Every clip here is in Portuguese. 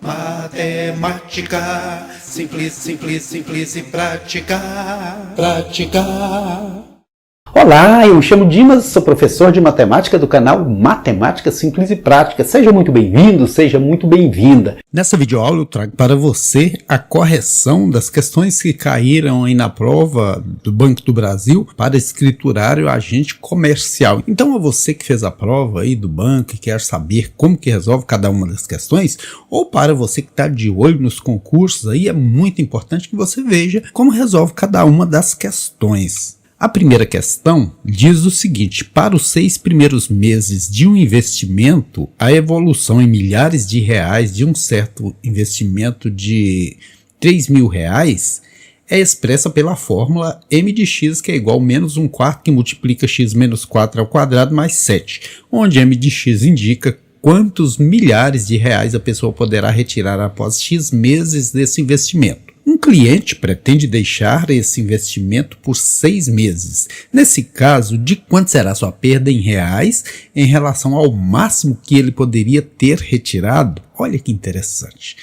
Matemática, simples, simples, simples e prática. Prática. Olá, eu me chamo Dimas, sou professor de matemática do canal Matemática Simples e Prática. Seja muito bem-vindo, seja muito bem-vinda. Nessa videoaula eu trago para você a correção das questões que caíram aí na prova do Banco do Brasil para escriturário agente comercial. Então, a você que fez a prova aí do banco e quer saber como que resolve cada uma das questões, ou para você que está de olho nos concursos, aí é muito importante que você veja como resolve cada uma das questões. A primeira questão diz o seguinte: para os 6 primeiros meses de um investimento, a evolução em milhares de reais de um certo investimento de R$3.000 é expressa pela fórmula m de x, que é igual a menos 1/4 que multiplica x menos 4 ao quadrado mais 7, onde m de x indica quantos milhares de reais a pessoa poderá retirar após x meses desse investimento. Um cliente pretende deixar esse investimento por 6 meses. Nesse caso, de quanto será sua perda em reais em relação ao máximo que ele poderia ter retirado? Olha que interessante.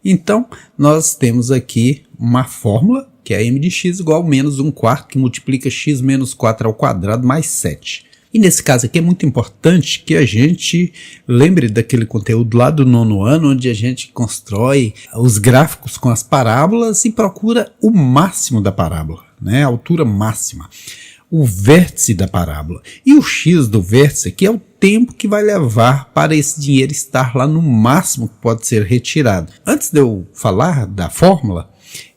Então, nós temos aqui uma fórmula, que é m de x igual a menos 1/4 que multiplica x menos 4 ao quadrado mais 7. E nesse caso aqui é muito importante que a gente lembre daquele conteúdo lá do 9º ano, onde a gente constrói os gráficos com as parábolas e procura o máximo da parábola, né? A altura máxima, o vértice da parábola. E o x do vértice aqui é o tempo que vai levar para esse dinheiro estar lá no máximo que pode ser retirado. Antes de eu falar da fórmula,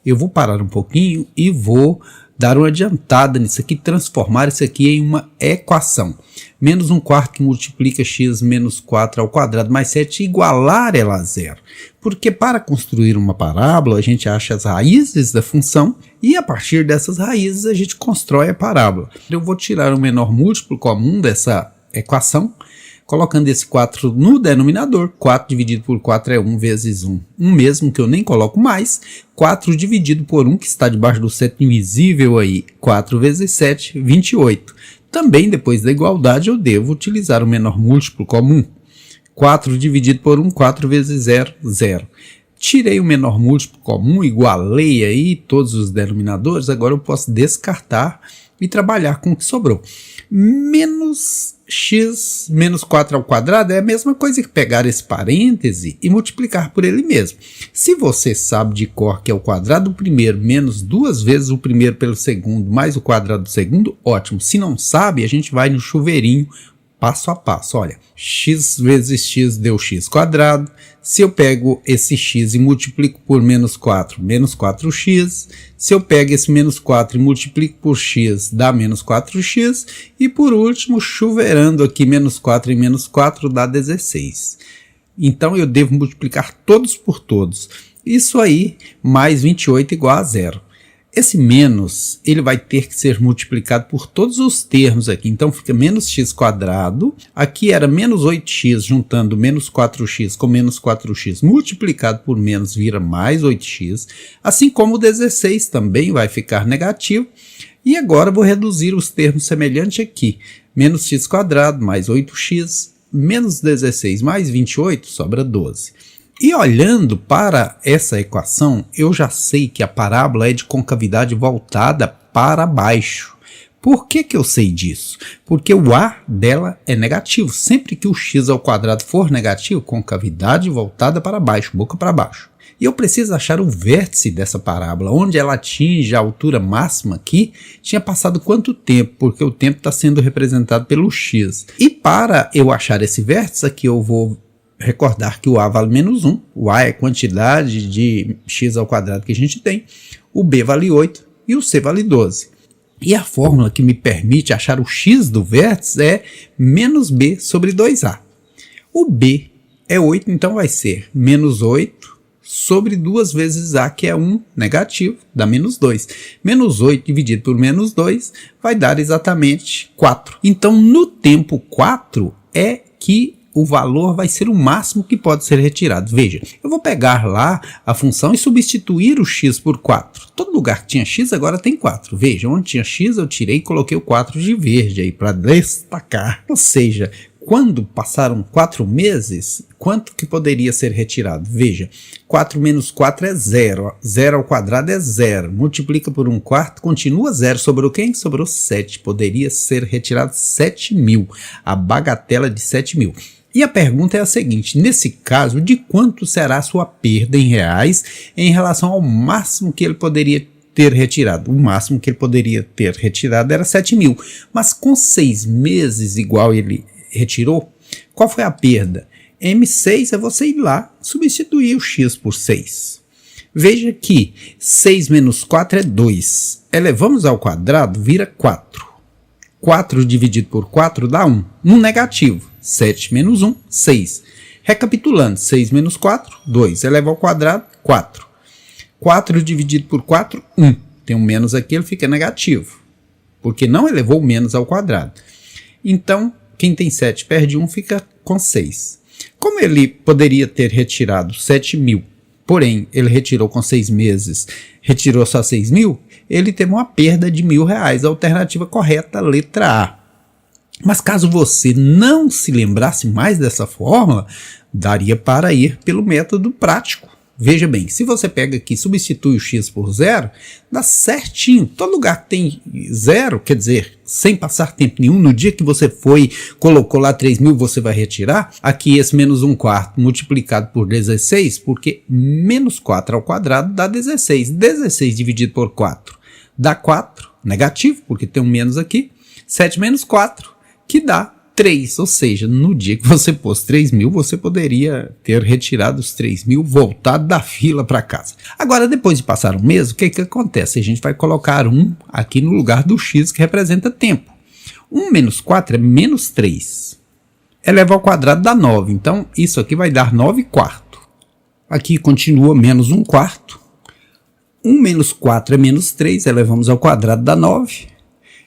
eu vou parar um pouquinho e vou dar uma adiantada nisso aqui, transformar isso aqui em uma equação. Menos 1/4 que multiplica x menos 4 ao quadrado mais 7, igualar ela a zero. Porque para construir uma parábola, a gente acha as raízes da função e a partir dessas raízes a gente constrói a parábola. Eu vou tirar o menor múltiplo comum dessa equação, colocando esse 4 no denominador. 4 dividido por 4 é 1 vezes 1. 1 mesmo que eu nem coloco mais. 4 dividido por 1, que está debaixo do seto invisível aí. 4 vezes 7, 28. Também depois da igualdade eu devo utilizar o menor múltiplo comum. 4 dividido por 1, 4 vezes 0, 0. Tirei o menor múltiplo comum, igualei aí todos os denominadores. Agora eu posso descartar e trabalhar com o que sobrou. Menos x menos 4 ao quadrado é a mesma coisa que pegar esse parêntese e multiplicar por ele mesmo. Se você sabe de cor que é o quadrado do primeiro menos 2 vezes o primeiro pelo segundo mais o quadrado do segundo, ótimo. Se não sabe, a gente vai no chuveirinho passo a passo. Olha, x vezes x deu x quadrado. Se eu pego esse x e multiplico por menos 4, menos 4x. Se eu pego esse menos 4 e multiplico por x, dá menos 4x. E por último, chuveirando aqui, menos 4 e menos 4 dá 16. Então eu devo multiplicar todos por todos. Isso aí, mais 28 igual a zero. Esse menos, ele vai ter que ser multiplicado por todos os termos aqui. Então fica menos x quadrado. Aqui era menos 8x, juntando menos 4x com menos 4x, multiplicado por menos vira mais 8x. Assim como o 16 também vai ficar negativo. E agora vou reduzir os termos semelhantes aqui. Menos x quadrado mais 8x, menos 16 mais 28, sobra 12. E olhando para essa equação, eu já sei que a parábola é de concavidade voltada para baixo. Por que eu sei disso? Porque o A dela é negativo. Sempre que o x ao quadrado for negativo, concavidade voltada para baixo, boca para baixo. E eu preciso achar o vértice dessa parábola, onde ela atinge a altura máxima aqui. Tinha passado quanto tempo? Porque o tempo está sendo representado pelo x. E para eu achar esse vértice aqui, eu vou recordar que o A vale menos 1, o A é a quantidade de x ao quadrado que a gente tem, o B vale 8 e o C vale 12. E a fórmula que me permite achar o x do vértice é menos B sobre 2A. O B é 8, então vai ser menos 8 sobre 2 vezes A, que é 1 negativo, dá menos 2. Menos 8 dividido por menos 2 vai dar exatamente 4. Então, no tempo 4 é que o valor vai ser o máximo que pode ser retirado. Veja, eu vou pegar lá a função e substituir o x por 4. Todo lugar que tinha x agora tem 4. Veja, onde tinha x eu tirei e coloquei o 4 de verde aí para destacar. Ou seja, quando passaram 4 meses, quanto que poderia ser retirado? Veja, 4 menos 4 é 0. 0 ao quadrado é 0. Multiplica por 1/4, continua 0. Sobrou quem? Sobrou 7. Poderia ser retirado 7.000. A bagatela de 7.000. E a pergunta é a seguinte, nesse caso, de quanto será a sua perda em reais em relação ao máximo que ele poderia ter retirado? O máximo que ele poderia ter retirado era 7.000, mas com 6 meses igual ele retirou, qual foi a perda? M6 é você ir lá substituir o x por 6. Veja que 6 menos 4 é 2. Elevamos ao quadrado, vira 4. 4 dividido por 4 dá 1. 1 negativo. 7 menos 1, 6. Recapitulando, 6 menos 4, 2. Eleva ao quadrado, 4. 4 dividido por 4, 1. Tem um menos aqui, ele fica negativo. Porque não elevou o menos ao quadrado. Então, quem tem 7 perde 1, fica com 6. Como ele poderia ter retirado 7.000, porém, ele retirou com 6 meses, retirou só 6.000, ele teve uma perda de R$1.000. A alternativa correta, letra A. Mas caso você não se lembrasse mais dessa fórmula, daria para ir pelo método prático. Veja bem, se você pega aqui e substitui o x por 0, dá certinho. Todo lugar que tem 0, quer dizer, sem passar tempo nenhum, no dia que você foi, colocou lá 3.000, você vai retirar. Aqui esse menos 1/4 multiplicado por 16, porque menos 4 ao quadrado dá 16. 16 dividido por 4 dá 4, negativo, porque tem um menos aqui. 7 menos 4, que dá 3, ou seja, no dia que você pôs 3.000, você poderia ter retirado os 3.000, voltado da fila para casa. Agora, depois de passar um mês, o que acontece? A gente vai colocar 1 aqui no lugar do x, que representa tempo. 1 menos 4 é menos 3. Eleva ao quadrado dá 9, então isso aqui vai dar 9/4. Aqui continua menos 1/4. 1 menos 4 é menos 3, elevamos ao quadrado dá 9.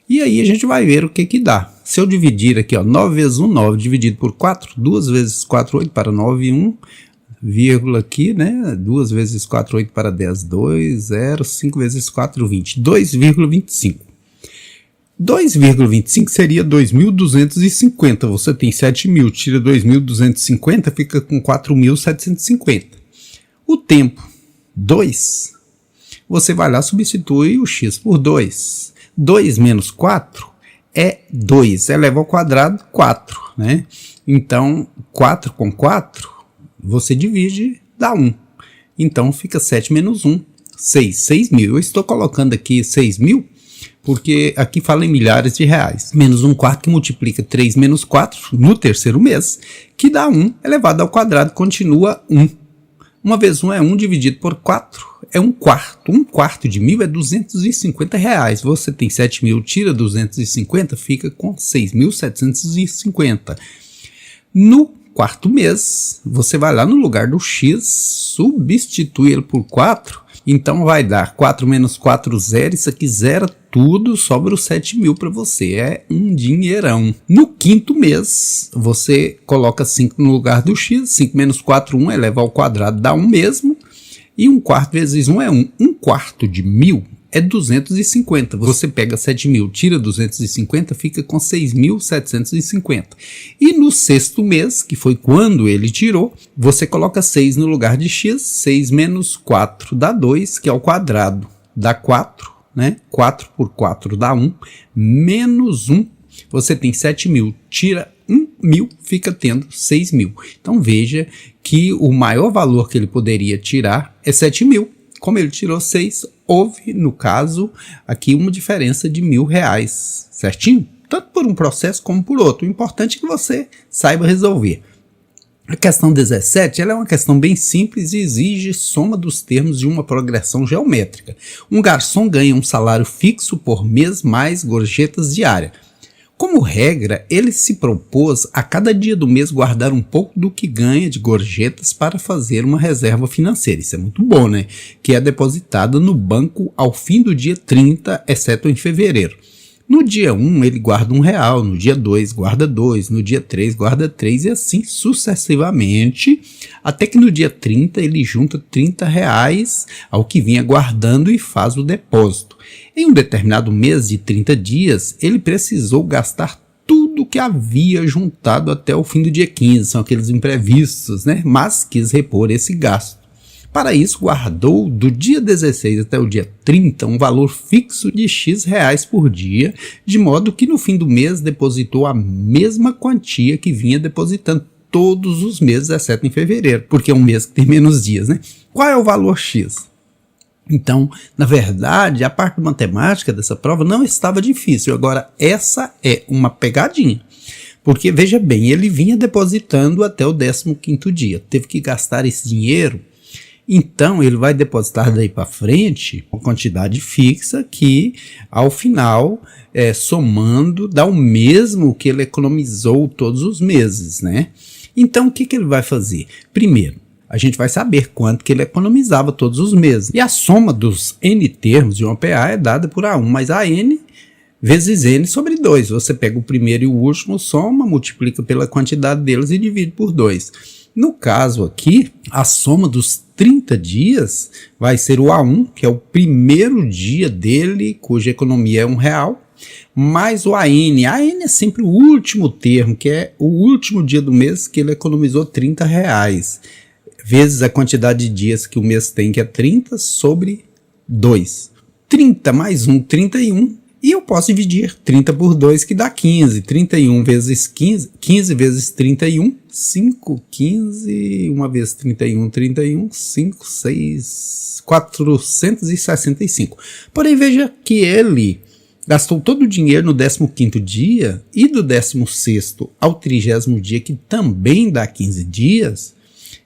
E aí a gente vai ver o que dá. Se eu dividir aqui, ó, 9 vezes 1, 9, dividido por 4, 2 vezes 4, 8 para 9, 1, vírgula aqui, né? 2 vezes 4, 8 para 10, 2, 0, 5 vezes 4, 20, 2,25. 2,25 seria 2.250. Você tem 7.000, tira 2.250, fica com 4.750. O tempo, 2. Você vai lá, substitui o x por 2. 2 menos 4 é 2, eleva ao quadrado 4, né? Então, 4 com 4, você divide, dá 1. Então, fica 7 menos 1, 6, 6.000. Eu estou colocando aqui 6.000, porque aqui fala em milhares de reais. Menos 1/4 que multiplica 3 menos 4 no terceiro mês, que dá 1, elevado ao quadrado, continua 1. 1 vezes 1 é 1, dividido por 4 é 1/4. 1/4 de 1.000 é R$250. Você tem 7.000, tira 250, fica com 6.750. No quarto mês, você vai lá no lugar do x, substitui ele por 4, então vai dar 4 menos 4, 0, isso aqui zera tudo, sobra os 7.000 para você, é um dinheirão. No quinto mês, você coloca 5 no lugar do x, 5 menos 4, 1, eleva ao quadrado, dá 1 mesmo, e 1/4 vezes 1 é 1. 1/4 de 1.000 é 250. Você pega 7.000, tira 250, fica com 6.750. E no sexto mês, que foi quando ele tirou, você coloca 6 no lugar de x, 6 menos 4 dá 2, que é o quadrado, dá 4, né? 4 por 4 dá 1, menos 1, você tem 7.000, tira 1.000, fica tendo 6.000. Então veja que o maior valor que ele poderia tirar é 7.000. Como ele tirou 6, houve, no caso, aqui uma diferença de R$1.000, certinho? Tanto por um processo como por outro. O importante é que você saiba resolver. A questão 17 ela é uma questão bem simples e exige soma dos termos de uma progressão geométrica. Um garçom ganha um salário fixo por mês mais gorjetas diárias. Como regra, ele se propôs a cada dia do mês guardar um pouco do que ganha de gorjetas para fazer uma reserva financeira. Isso é muito bom, né? Que é depositada no banco ao fim do dia 30, exceto em fevereiro. No dia 1, ele guarda R$1, no dia 2, guarda 2, no dia 3, guarda 3 e assim sucessivamente, até que no dia 30 ele junta R$30 ao que vinha guardando e faz o depósito. Em um determinado mês de 30 dias, ele precisou gastar tudo que havia juntado até o fim do dia 15, são aqueles imprevistos, né? Mas quis repor esse gasto. Para isso, guardou do dia 16 até o dia 30 um valor fixo de X reais por dia, de modo que no fim do mês depositou a mesma quantia que vinha depositando todos os meses, exceto em fevereiro, porque é um mês que tem menos dias, né? Qual é o valor X? Então, na verdade, a parte matemática dessa prova não estava difícil. Agora, essa é uma pegadinha. Porque, veja bem, ele vinha depositando até o 15º dia. Teve que gastar esse dinheiro. Então, ele vai depositar daí para frente uma quantidade fixa que, ao final, somando, dá o mesmo que ele economizou todos os meses, né? Então, o que ele vai fazer? Primeiro, a gente vai saber quanto que ele economizava todos os meses. E a soma dos N termos de uma PA é dada por A1 mais AN vezes N sobre 2. Você pega o primeiro e o último, soma, multiplica pela quantidade deles e divide por 2. No caso aqui, a soma dos 30 dias vai ser o A1, que é o primeiro dia dele, cuja economia é R$1, mais o AN. AN é sempre o último termo, que é o último dia do mês que ele economizou R$30, vezes a quantidade de dias que o mês tem, que é 30, sobre 2. 30 mais 1, 31. E eu posso dividir 30 por 2, que dá 15. 31 vezes 15, 15 vezes 31, 5, 15, 1 vezes 31, 31, 5, 6, 465. Porém, veja que ele gastou todo o dinheiro no 15º dia e do 16º ao 30º dia, que também dá 15 dias,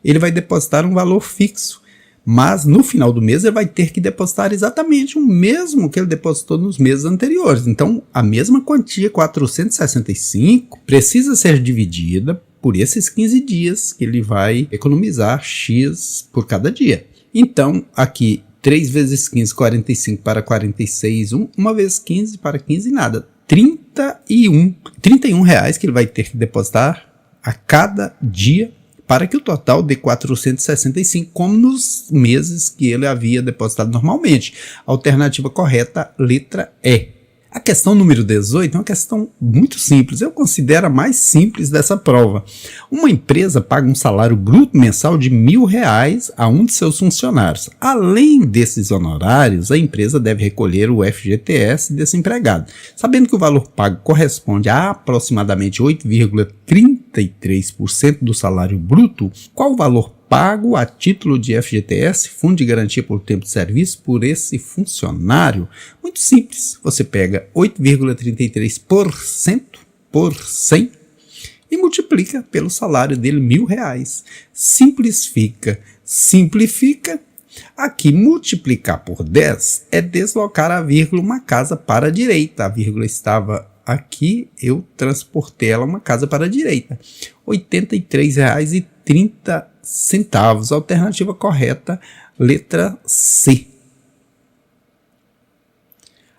ele vai depositar um valor fixo. Mas no final do mês ele vai ter que depositar exatamente o mesmo que ele depositou nos meses anteriores. Então, a mesma quantia, 465, precisa ser dividida por esses 15 dias que ele vai economizar X por cada dia. Então, aqui, 3 vezes 15, 45 para 46, 1 vezes 15 para 15, nada. 31 reais que ele vai ter que depositar a cada dia, para que o total dê 465, como nos meses que ele havia depositado normalmente. A alternativa correta, letra E. A questão número 18 é uma questão muito simples, eu considero a mais simples dessa prova. Uma empresa paga um salário bruto mensal de R$1.000 a um de seus funcionários. Além desses honorários, a empresa deve recolher o FGTS desse empregado. Sabendo que o valor pago corresponde a aproximadamente 8,33% do salário bruto, qual o valor pago a título de FGTS, Fundo de Garantia por Tempo de Serviço, por esse funcionário? Muito simples, você pega 8,33% por 100 e multiplica pelo salário dele, R$1.000. Simplifica. Aqui, multiplicar por 10 é deslocar a vírgula uma casa para a direita. A vírgula estava aqui, eu transportei ela uma casa para a direita. R$ 83,30. Alternativa correta, letra C.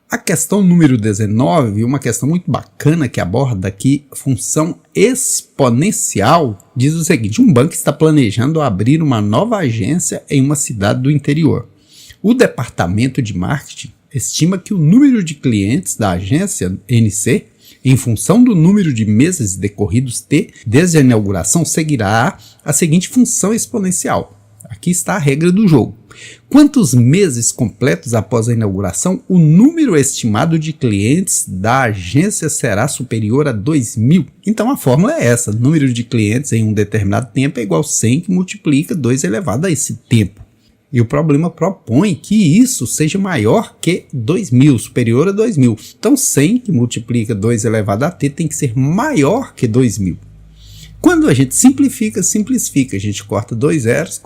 A questão número 19, uma questão muito bacana que aborda aqui função exponencial, diz o seguinte: um banco está planejando abrir uma nova agência em uma cidade do interior. O departamento de marketing estima que o número de clientes da agência NC, em função do número de meses decorridos T, desde a inauguração, seguirá a seguinte função exponencial. Aqui está a regra do jogo. Quantos meses completos após a inauguração, o número estimado de clientes da agência será superior a 2.000? Então a fórmula é essa: número de clientes em um determinado tempo é igual a 100 que multiplica 2 elevado a esse tempo. E o problema propõe que isso seja maior que 2.000, superior a 2.000. Então 100 que multiplica 2 elevado a t tem que ser maior que 2.000. Quando a gente simplifica, a gente corta 2 zeros.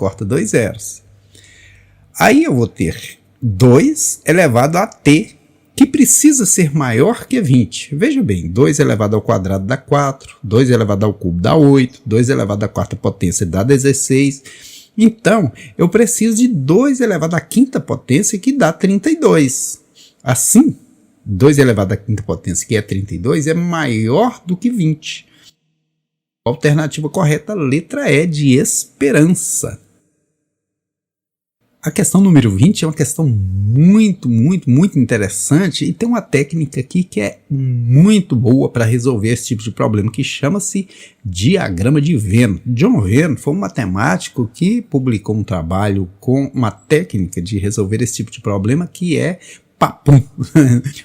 Aí eu vou ter 2 elevado a t, que precisa ser maior que 20. Veja bem, 2 elevado ao quadrado dá 4, 2 elevado ao cubo dá 8, 2 elevado à quarta potência dá 16. Então, eu preciso de 2 elevado à quinta potência, que dá 32. Assim, 2 elevado à quinta potência, que é 32, é maior do que 20. Alternativa correta, letra E, de esperança. A questão número 20 é uma questão muito interessante e tem uma técnica aqui que é muito boa para resolver esse tipo de problema, que chama-se diagrama de Venn. John Venn foi um matemático que publicou um trabalho com uma técnica de resolver esse tipo de problema que é papum.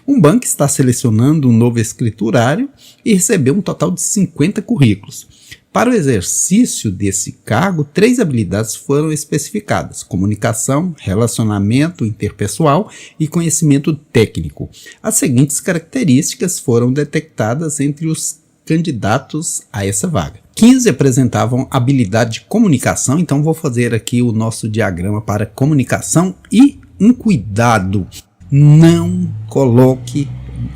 Um banco está selecionando um novo escriturário e recebeu um total de 50 currículos. Para o exercício desse cargo, 3 habilidades foram especificadas: comunicação, relacionamento interpessoal e conhecimento técnico. As seguintes características foram detectadas entre os candidatos a essa vaga. 15 apresentavam habilidade de comunicação, então vou fazer aqui o nosso diagrama para comunicação e um cuidado: não coloque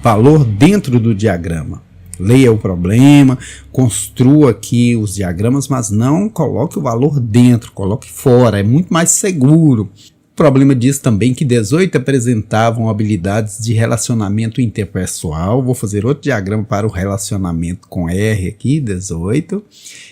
valor dentro do diagrama. Leia o problema, construa aqui os diagramas, mas não coloque o valor dentro, coloque fora, é muito mais seguro. O problema diz também que 18 apresentavam habilidades de relacionamento interpessoal. Vou fazer outro diagrama para o relacionamento com R aqui, 18.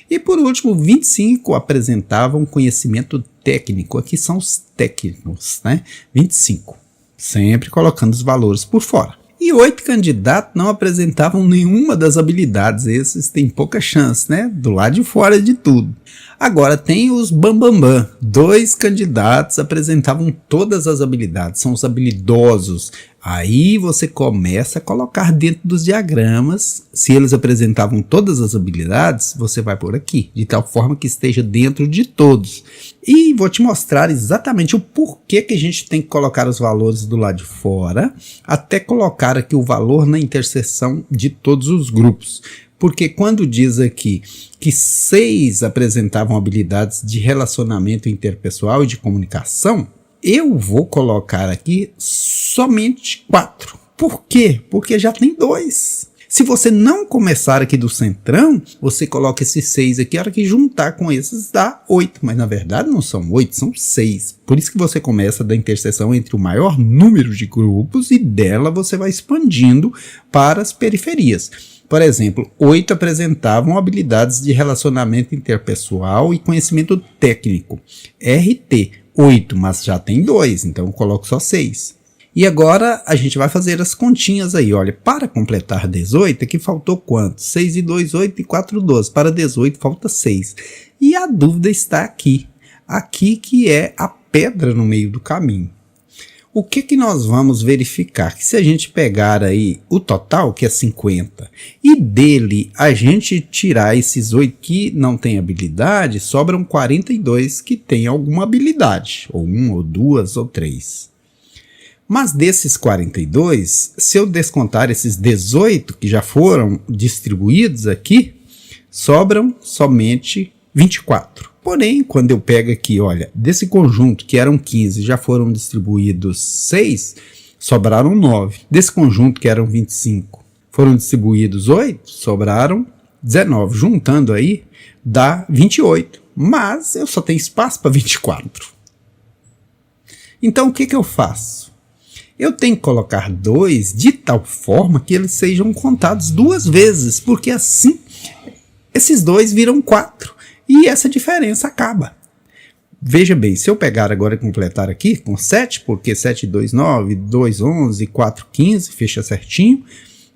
E por último, 25 apresentavam conhecimento técnico. Aqui são os técnicos, né? 25, sempre colocando os valores por fora. E 8 candidatos não apresentavam nenhuma das habilidades. Esses têm pouca chance, né? Do lado de fora de tudo. Agora tem os bambambam. 2 candidatos apresentavam todas as habilidades, são os habilidosos. Aí você começa a colocar dentro dos diagramas. Se eles apresentavam todas as habilidades, você vai por aqui, de tal forma que esteja dentro de todos. E vou te mostrar exatamente o porquê que a gente tem que colocar os valores do lado de fora, até colocar aqui o valor na interseção de todos os grupos. Porque quando diz aqui que 6 apresentavam habilidades de relacionamento interpessoal e de comunicação, eu vou colocar aqui somente 4. Por quê? Porque já tem 2. Se você não começar aqui do centrão, você coloca esses 6 aqui, a hora que juntar com esses dá 8. Mas na verdade não são 8, são 6. Por isso que você começa da interseção entre o maior número de grupos e dela você vai expandindo para as periferias. Por exemplo, 8 apresentavam habilidades de relacionamento interpessoal e conhecimento técnico. RT, 8, mas já tem 2, então eu coloco só 6. E agora a gente vai fazer as continhas aí. Olha, para completar 18, aqui faltou quanto? 6 e 2, 8 e 4, 12. Para 18 falta 6. E a dúvida está aqui. Aqui que é a pedra no meio do caminho. O que nós vamos verificar? Que se a gente pegar aí o total, que é 50, e dele a gente tirar esses 8 que não tem habilidade, sobram 42 que tem alguma habilidade, ou 1, ou 2, ou 3. Mas desses 42, se eu descontar esses 18 que já foram distribuídos aqui, sobram somente 24. Porém, quando eu pego aqui, olha, desse conjunto que eram 15, já foram distribuídos 6, sobraram 9. Desse conjunto que eram 25, foram distribuídos 8, sobraram 19. Juntando aí, dá 28. Mas eu só tenho espaço para 24. Então, o que eu faço? Eu tenho que colocar 2 de tal forma que eles sejam contados 2 vezes, porque assim esses 2 viram 4. E essa diferença acaba. Veja bem, se eu pegar agora e completar aqui com 7, porque 7, 2, 9, 2, 11, 4, 15, fecha certinho.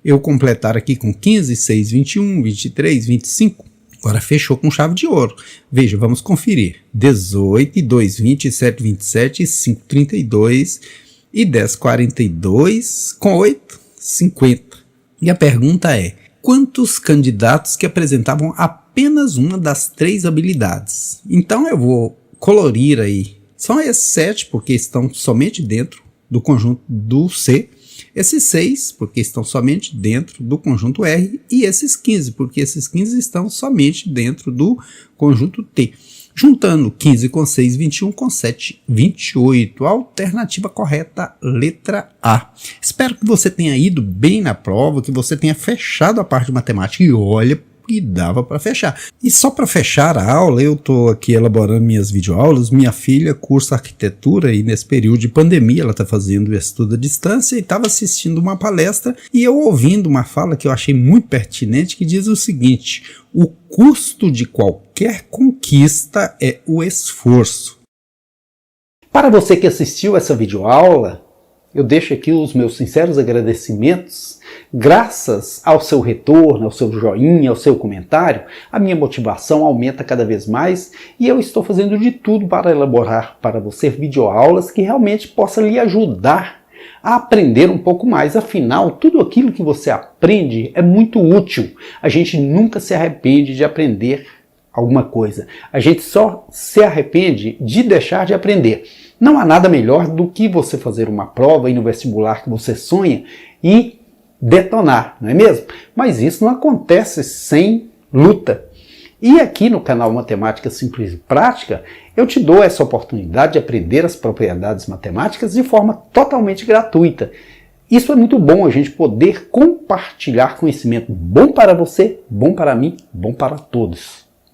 Eu completar aqui com 15, 6, 21, 23, 25. Agora fechou com chave de ouro. Veja, vamos conferir. 18, 2, 20, 7, 27, 5, 32 e 10, 42, com 8, 50. E a pergunta é, quantos candidatos que apresentavam apenas uma das 3 habilidades? Então eu vou colorir aí, são esses 7 porque estão somente dentro do conjunto do C, esses 6 porque estão somente dentro do conjunto R e esses 15 porque esses 15 estão somente dentro do conjunto T. Juntando 15 com 6, 21, com 7, 28. A alternativa correta, letra A. Espero que você tenha ido bem na prova, que você tenha fechado a parte de matemática e olha que dava para fechar. E só para fechar a aula, eu estou aqui elaborando minhas videoaulas. Minha filha cursa arquitetura e nesse período de pandemia ela está fazendo estudo à distância e estava assistindo uma palestra e eu ouvindo uma fala que eu achei muito pertinente que diz o seguinte: o custo de qualquer conquista é o esforço. Para você que assistiu essa videoaula, eu deixo aqui os meus sinceros agradecimentos. Graças ao seu retorno, ao seu joinha, ao seu comentário, a minha motivação aumenta cada vez mais e eu estou fazendo de tudo para elaborar para você videoaulas que realmente possam lhe ajudar a aprender um pouco mais. Afinal, tudo aquilo que você aprende é muito útil. A gente nunca se arrepende de aprender alguma coisa. A gente só se arrepende de deixar de aprender. Não há nada melhor do que você fazer uma prova aí no vestibular que você sonha e detonar, não é mesmo? Mas isso não acontece sem luta. E aqui no canal Matemática Simples e Prática, eu te dou essa oportunidade de aprender as propriedades matemáticas de forma totalmente gratuita. Isso é muito bom, a gente poder compartilhar conhecimento bom para você, bom para mim, bom para todos.